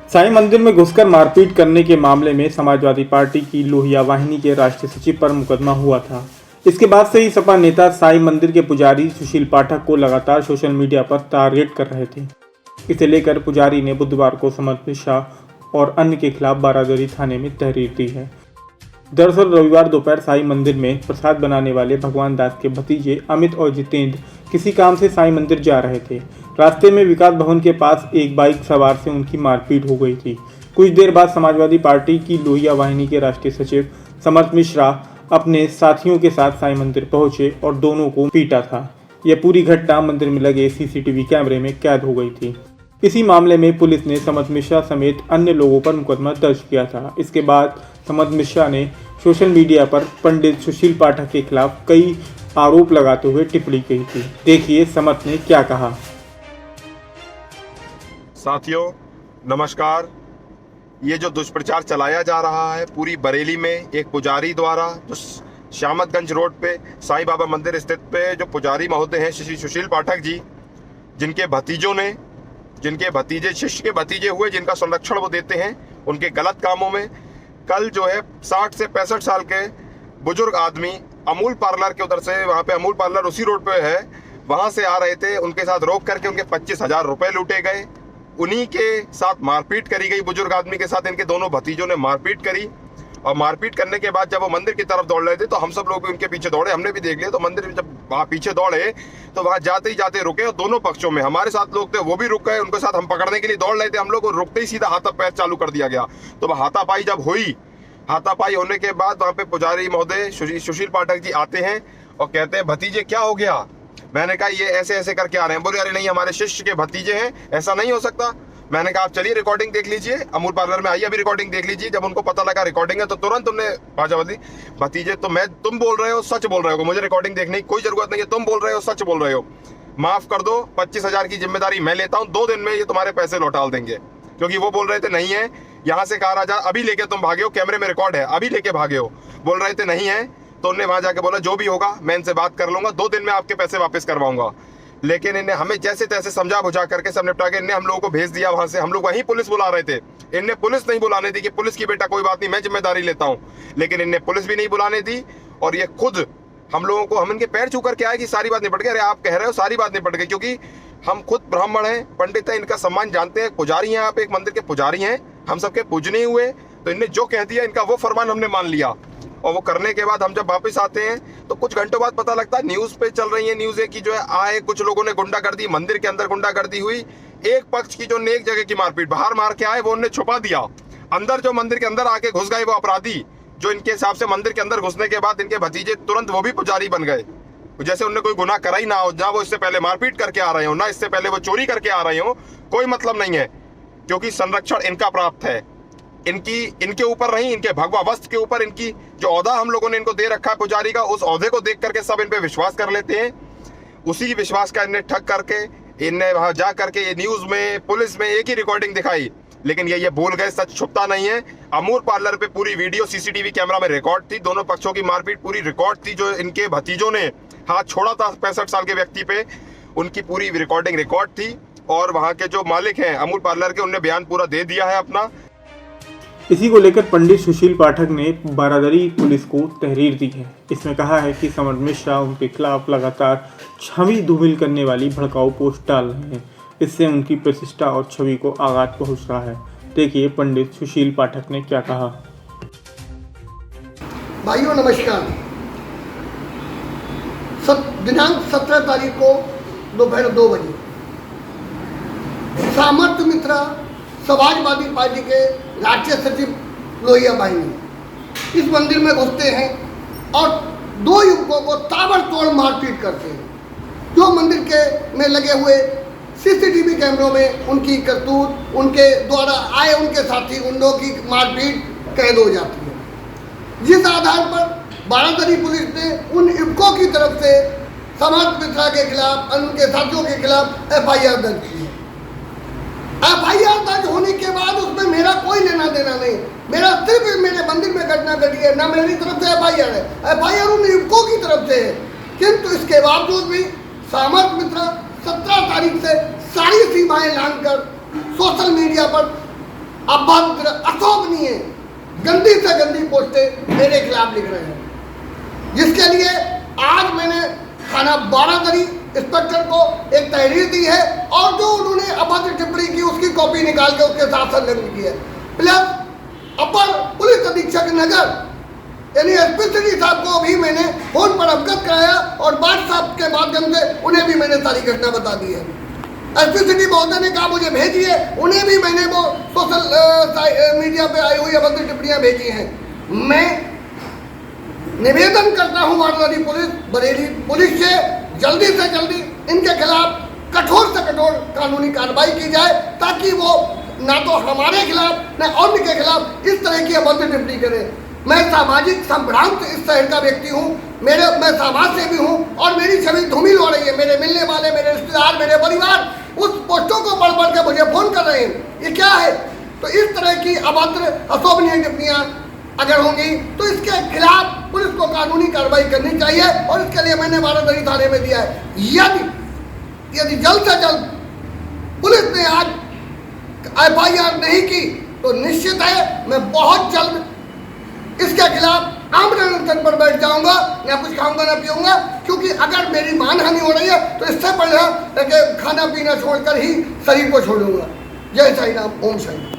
साईं मंदिर में घुसकर मारपीट करने के मामले में समाजवादी पार्टी की लोहिया वाहिनी के राष्ट्रीय सचिव पर मुकदमा हुआ था। इसके बाद से ही सपा नेता साईं मंदिर के पुजारी सुशील पाठक को लगातार सोशल मीडिया पर टारगेट कर रहे थे। इसे लेकर पुजारी ने बुधवार को समर्थ मिश्रा और अन्य के खिलाफ बारादरी थाने में तहरीर दी है। दरअसल रविवार दोपहर साईं मंदिर में प्रसाद बनाने वाले भगवान दास के भतीजे अमित और जितेंद्र किसी काम से साईं मंदिर जा रहे थे। रास्ते में विकास भवन के पास एक बाइक सवार से उनकी मारपीट हो गई थी। कुछ देर बाद समाजवादी पार्टी की लोहिया वाहिनी के राष्ट्रीय सचिव समर्थ मिश्रा अपने साथियों के साथ साईं मंदिर पहुंचे और दोनों को पीटा था। यह पूरी घटना मंदिर में लगे सीसीटीवी कैमरे में कैद हो गई थी। इसी मामले में पुलिस ने समर्थ मिश्रा समेत अन्य लोगों पर मुकदमा दर्ज किया था। इसके बाद समर्थ मिश्रा ने सोशल मीडिया पर पंडित सुशील पाठक के खिलाफ कई आरोप लगाते हुए टिप्पणी की थी। देखिए समर्थ ने क्या कहा। साथियों नमस्कार। ये जो दुष्प्रचार चलाया जा रहा है पूरी बरेली में एक पुजारी द्वारा, जो श्यामतगंज रोड पे साईं बाबा मंदिर स्थित पे जो पुजारी महोदय हैं श्री सुशील पाठक जी, जिनके भतीजे शिष्य के भतीजे हुए, जिनका संरक्षण वो देते हैं, उनके गलत कामों में कल जो है 60 से 65 साल के बुजुर्ग आदमी अमूल पार्लर के उधर से, वहाँ पे अमूल पार्लर उसी रोड पे है, वहाँ से आ रहे थे। उनके साथ रोक करके उनके 25,000 रुपए लूटे गए। उन्हीं के साथ मारपीट करी गई। बुजुर्ग आदमी के साथ इनके दोनों भतीजों ने मारपीट करी और मारपीट करने के बाद जब वो मंदिर की तरफ दौड़ रहे थे तो हम सब लोग भी उनके पीछे दौड़े। हमने भी देख लिया। तो मंदिर में जब वहाँ पीछे दौड़े तो वहाँ जाते ही जाते रुके और दोनों पक्षों में हमारे साथ लोग थे वो भी रुक गए। उनके साथ हम पकड़ने के लिए दौड़ रहे थे। हम लोग को रुकते ही सीधा हाथापाई चालू कर दिया गया। तो वह हाथापाई जब हुई, हाथापाई होने के बाद वहाँ पे पुजारी महोदय सुशील पाठक जी आते हैं और कहते हैं भतीजे क्या हो गया। मैंने कहा ये ऐसे ऐसे करके आ रहे हैं। बोले अरे नहीं, हमारे शिष्य के भतीजे हैं, ऐसा नहीं हो सकता। मैंने कहा आप चलिए रिकॉर्डिंग देख लीजिए, अमूल पार्लर में आइए, अभी रिकॉर्डिंग देख लीजिए। जब उनको पता लगा रिकॉर्डिंग है तो तुरंत उन्होंने भाजावादी भतीजे तो तुम बोल रहे हो, सच बोल रहे हो, मुझे रिकॉर्डिंग देखने की कोई जरूरत नहीं है, तुम बोल रहे हो, सच बोल रहे हो, माफ कर दो, 25,000 की जिम्मेदारी मैं लेता हूँ, 2 दिन में ये तुम्हारे पैसे लौटा देंगे। क्योंकि वो बोल रहे थे नहीं है, यहाँ से कहा राजा अभी लेके तुम भागे हो, कैमरे में रिकॉर्ड है, अभी लेके भागे हो। बोल रहे थे नहीं है, तो उन्होंने वहां जाके बोला जो भी होगा मैं इनसे बात कर लूंगा, 2 दिन में आपके पैसे वापस करवाऊंगा। लेकिन इन्हें हमें जैसे तैसे समझा बुझा करके सब निपटा के इन्हें हम लोगों को भेज दिया वहां से। हम लोग वहीं पुलिस बुला रहे थे। इन्हें पुलिस नहीं बुलाने दी कि पुलिस की बेटा कोई बात नहीं, मैं जिम्मेदारी लेता हूं। लेकिन इन्हें पुलिस भी नहीं बुलाने दी और ये खुद हम लोगों को, हम इनके पैर छू करके आए कि सारी बात निपट गई। अरे आप कह रहे हो सारी बात निपट गई, क्योंकि हम खुद ब्राह्मण हैं, पंडित हैं, इनका सम्मान जानते हैं, पुजारी हैं, आप एक मंदिर के पुजारी हैं, हम सबके पूजनीय हुए। तो इन्हें जो कह दिया इनका वो फरमान हमने मान लिया। और वो करने के बाद हम जब वापस आते हैं तो कुछ घंटों बाद पता लगता है न्यूज पे चल रही है न्यूज़ की जो है आए कुछ लोगों ने गुंडागर्दी, मंदिर के अंदर गुंडागर्दी हुई। एक पक्ष की जो नेक जगह की मारपीट बाहर मार के आए वो उन्हें छुपा दिया। अंदर जो मंदिर के अंदर आके घुस गए वो अपराधी, जो इनके हिसाब से मंदिर के अंदर घुसने के बाद इनके भतीजे तुरंत वो भी पुजारी बन गए, जैसे उन्हें कोई गुनाह करा ही ना हो, ना वो इससे पहले मारपीट करके आ रहे हो, ना इससे पहले वो चोरी करके आ रहे हो, कोई मतलब नहीं है। क्योंकि संरक्षण इनका प्राप्त है, इनके ऊपर नहीं, इनके भगवा वस्त्र के ऊपर इनकी जो औहदा हम लोगों ने इनको दे रखा है पुजारी का, उस औहदे को देख करके सब इन पे विश्वास कर लेते हैं। उसी विश्वास का इन्हें ठग करके इनने वहां जा करके ये न्यूज में, पुलिस में एक ही रिकॉर्डिंग दिखाई। लेकिन ये भूल गए, सच छुपता नहीं है। अमूल पार्लर पे पूरी वीडियो सीसीटीवी कैमरा में रिकॉर्ड थी, दोनों पक्षों की मारपीट पूरी रिकॉर्ड थी। जो इनके भतीजों ने हाथ छोड़ा था 65 साल के व्यक्ति पे, उनकी पूरी रिकॉर्डिंग रिकॉर्ड थी। और वहां के जो मालिक हैं अमूल पार्लर के, उन्होंने बयान पूरा दे दिया है अपना। इसी को लेकर पंडित सुशील पाठक ने बारादरी पुलिस को तहरीर दी है। इसमें कहा है कि समर्थ मिश्रा उनके खिलाफ लगातार छवि धूमिल करने वाली भड़काऊ पोस्ट डाल रहे हैं। इससे उनकी प्रतिष्ठा और छवि को आघात पहुंच रहा है। देखिए पंडित सुशील पाठक ने क्या कहा। भाइयों नमस्कार। दिनांक 17 तारीख को दोपहर 2 बजे सामर्थ मिश्रा समाजवादी पार्टी के राष्ट्रीय सचिव लोहिया वाहिनी इस मंदिर में घुसते हैं और 2 युवकों को ताबड़तोड़ मारपीट करते हैं। जो मंदिर के में लगे हुए सीसीटीवी कैमरों में उनकी करतूत, उनके द्वारा आए उनके साथी गुंडों की मारपीट कैद हो जाती है। जिस आधार पर बारादरी पुलिस ने उन युवकों की तरफ से समर्थ मिश्रा के खिलाफ, उनके साथियों के खिलाफ FIR दर्ज की है। FIR दर्ज होने के बाद उसमें मेरा कोई लेना देना नहीं, मेरा सिर्फ मेरे मंदिर में घटना घटी है, ना मेरी तरफ से FIR है। FIR उन युवकों की तरफ से है। किंतु इसके बावजूद भी समर्थ मिश्रा 17 तारीख से सारी सीमाएं लांघकर सोशल मीडिया पर अभद्र, अशोभनीय, गंदी से गंदी पोस्टें मेरे खिलाफ लिख रहे हैं, जिसके लिए आज मैंने थाना बारादरी इंस्पेक्टर को एक तहरीर दी है और जो उन्होंने अभद्र टिप्पणी की उसकी कॉपी निकाल के उसके साथ संलग्न की है। प्लस अपर पुलिस अधीक्षक नगर यानी एसपी सिटी साहब को भी मैंने फोन पर अवगत कराया और व्हाट्सएप के माध्यम से उन्हें भी मैंने सारी घटना बता दी है। एसपी सिटी महोदय ने कहा मुझे भेजिए, उन्हें भी मैंने वो सोशल मीडिया पे आई हुई अभद्र टिप्पणियां भेजी हैं। मैं निवेदन करता हूं बारादरी पुलिस, बरेली पुलिस से जल्दी इनके खिलाफ कठोर से कठोर कानूनी कार्रवाई की जाए ताकि वो ना तो हमारे खिलाफ न अन्य के खिलाफ इस तरह की अभद्र टिप्पणी करें। मैं सामाजिक संभ्रांत इस शहर का व्यक्ति हूँ, मैं समाज सेवी हूँ और मेरी छवि धूमिल हो रही है। मेरे मिलने वाले, मेरे रिश्तेदार, मेरे परिवार उस पोस्टों को पढ़ पढ़ के मुझे फोन कर रहे हैं, ये क्या है? तो इस तरह की अभद्र अशोभनीय टिप्पणियां अगर होंगी तो इसके खिलाफ पुलिस को कानूनी कार्रवाई करनी चाहिए और इसके लिए मैंने बारादरी थाने में दिया है। यदि जल्द से जल्द पुलिस ने आज FIR नहीं की तो निश्चित है मैं बहुत जल्द इसके खिलाफ आमरण अनशन पर बैठ जाऊंगा, ना कुछ खाऊंगा ना पीऊंगा, क्योंकि अगर मेरी मानहानि हो रही है तो इससे बढ़िया खाना पीना छोड़कर ही शरीर को छोड़ूंगा। जय साई राम, ओम साई राम।